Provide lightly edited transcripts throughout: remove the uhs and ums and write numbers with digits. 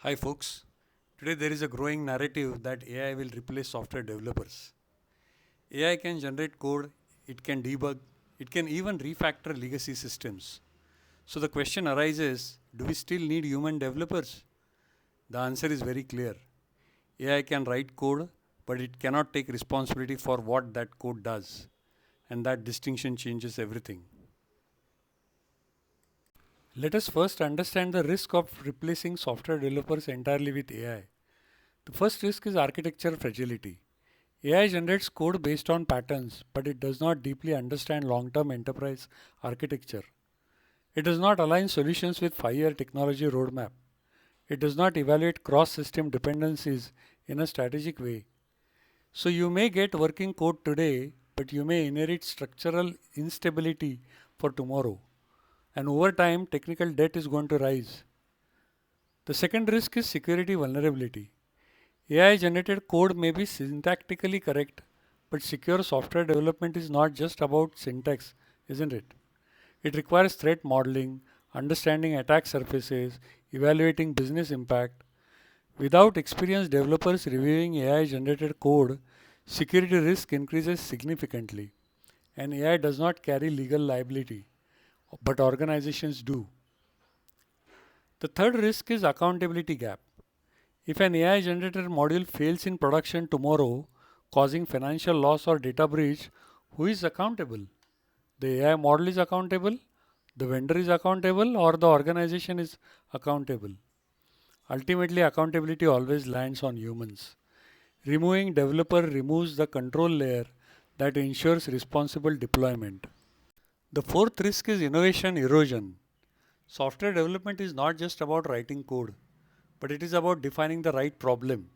Hi folks. Today there is a growing narrative that AI will replace software developers. AI can generate code, it can debug, it can even refactor legacy systems. So the question arises, do we still need human developers? The answer is very clear. AI can write code, but it cannot take responsibility for what that code does. And that distinction changes everything. Let us first understand the risk of replacing software developers entirely with AI. The first risk is architecture fragility. AI generates code based on patterns, but it does not deeply understand long term enterprise architecture. It does not align solutions with 5-year technology roadmap. It does not evaluate cross system dependencies in a strategic way. So you may get working code today, but you may inherit structural instability for tomorrow. And over time, technical debt is going to rise. The second risk is security vulnerability. AI generated code may be syntactically correct, but secure software development is not just about syntax, isn't it? It requires threat modeling, understanding attack surfaces, evaluating business impact. Without experienced developers reviewing AI generated code, security risk increases significantly. And AI does not carry legal liability, but organizations do. The third risk is accountability gap. If an AI generated module fails in production tomorrow, causing financial loss or data breach, who is accountable? The AI model is accountable, the vendor is accountable, or the organization is accountable. Ultimately, accountability always lands on humans. Removing developer removes the control layer that ensures responsible deployment. The fourth risk is innovation erosion. Software development is not just about writing code, but it is about defining the right problem.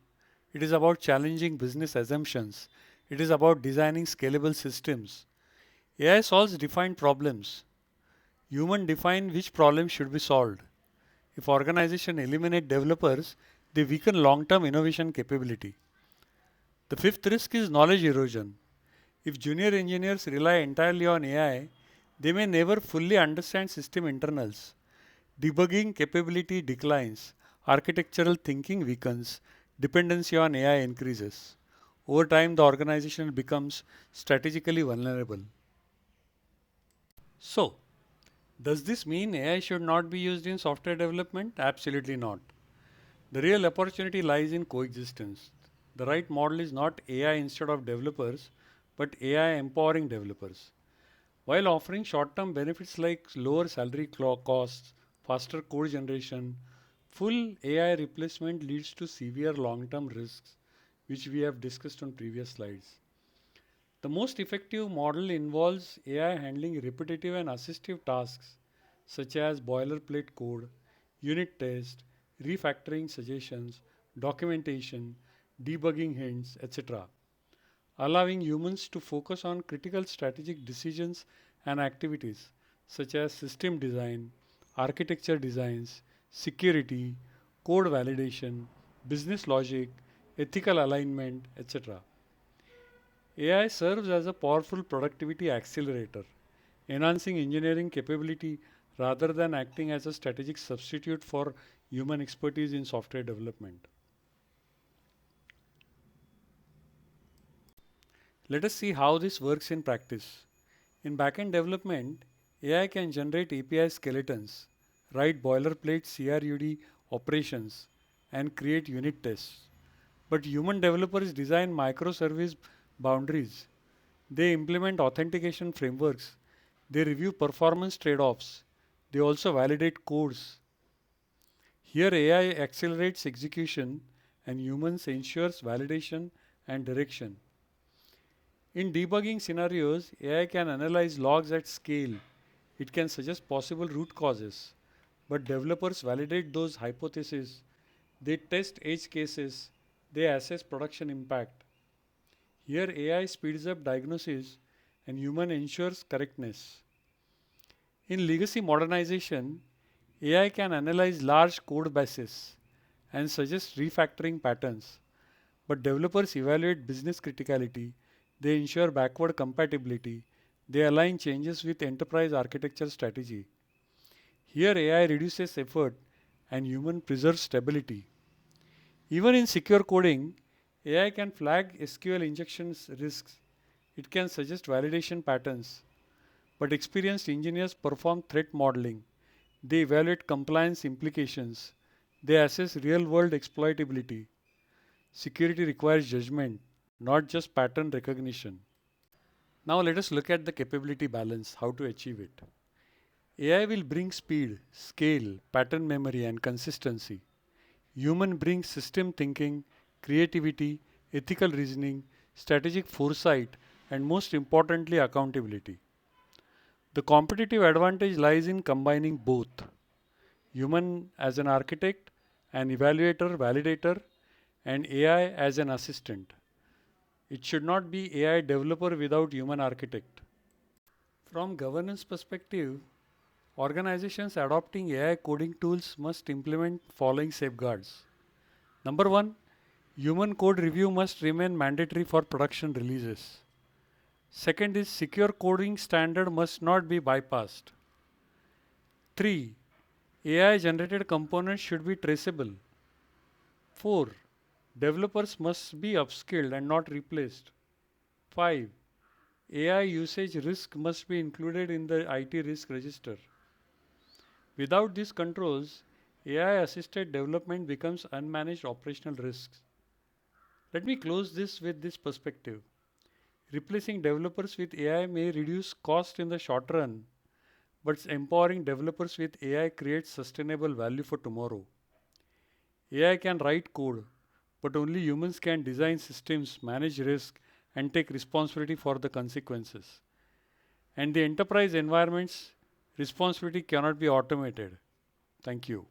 It is about challenging business assumptions. It is about designing scalable systems. AI solves defined problems. Humans define which problems should be solved. If organizations eliminate developers, they weaken long-term innovation capability. The fifth risk is knowledge erosion. If junior engineers rely entirely on AI, they may never fully understand system internals. Debugging capability declines, architectural thinking weakens, dependency on AI increases. Over time, the organization becomes strategically vulnerable. So, does this mean AI should not be used in software development? Absolutely not. The real opportunity lies in coexistence. The right model is not AI instead of developers, but AI empowering developers. While offering short term benefits like lower salary costs, faster code generation, full AI replacement leads to severe long term risks, which we have discussed on previous slides. The most effective model involves AI handling repetitive and assistive tasks such as boilerplate code, unit test, refactoring suggestions, documentation, debugging hints, etc., allowing humans to focus on critical strategic decisions and activities such as system design, architecture designs, security, code validation, business logic, ethical alignment, etc. AI serves as a powerful productivity accelerator, enhancing engineering capability rather than acting as a strategic substitute for human expertise in software development. Let us see how this works in practice. In backend development, AI can generate API skeletons, write boilerplate CRUD operations, and create unit tests. But human developers design microservice boundaries. They implement authentication frameworks. They review performance trade offs. They also validate codes. Here, AI accelerates execution and humans ensures validation and direction. In debugging scenarios, AI can analyze logs at scale. It can suggest possible root causes. But developers validate those hypotheses. They test edge cases. They assess production impact. Here, AI speeds up diagnosis and human ensures correctness. In legacy modernization, AI can analyze large code bases and suggest refactoring patterns. But developers evaluate business criticality, they ensure backward compatibility, they align changes with enterprise architecture strategy. Here AI reduces effort and human preserves stability. Even in secure coding, AI can flag SQL injections risks. It can suggest validation patterns, but experienced engineers perform threat modeling. They evaluate compliance implications. They assess real world exploitability. Security requires judgment, not just pattern recognition. Now let us look at the capability balance, how to achieve it. AI will bring speed, scale, pattern memory, and consistency. Human brings system thinking, creativity, ethical reasoning, strategic foresight, and most importantly, accountability. The competitive advantage lies in combining both human as an architect, an evaluator, validator, and AI as an assistant. It should not be AI developer without human architect. From governance perspective, organizations adopting AI coding tools must implement following safeguards. Number one, human code review must remain mandatory for production releases. Second is secure coding standard must not be bypassed. 3. AI generated components should be traceable. 4. Developers must be upskilled and not replaced. 5. AI usage risk must be included in the IT risk register. Without these controls, AI assisted development becomes unmanaged operational risks. Let me close this with this perspective. Replacing developers with AI may reduce cost in the short run, but empowering developers with AI creates sustainable value for tomorrow. AI can write code, but only humans can design systems, manage risk, and take responsibility for the consequences. And the enterprise environment's responsibility cannot be automated. Thank you.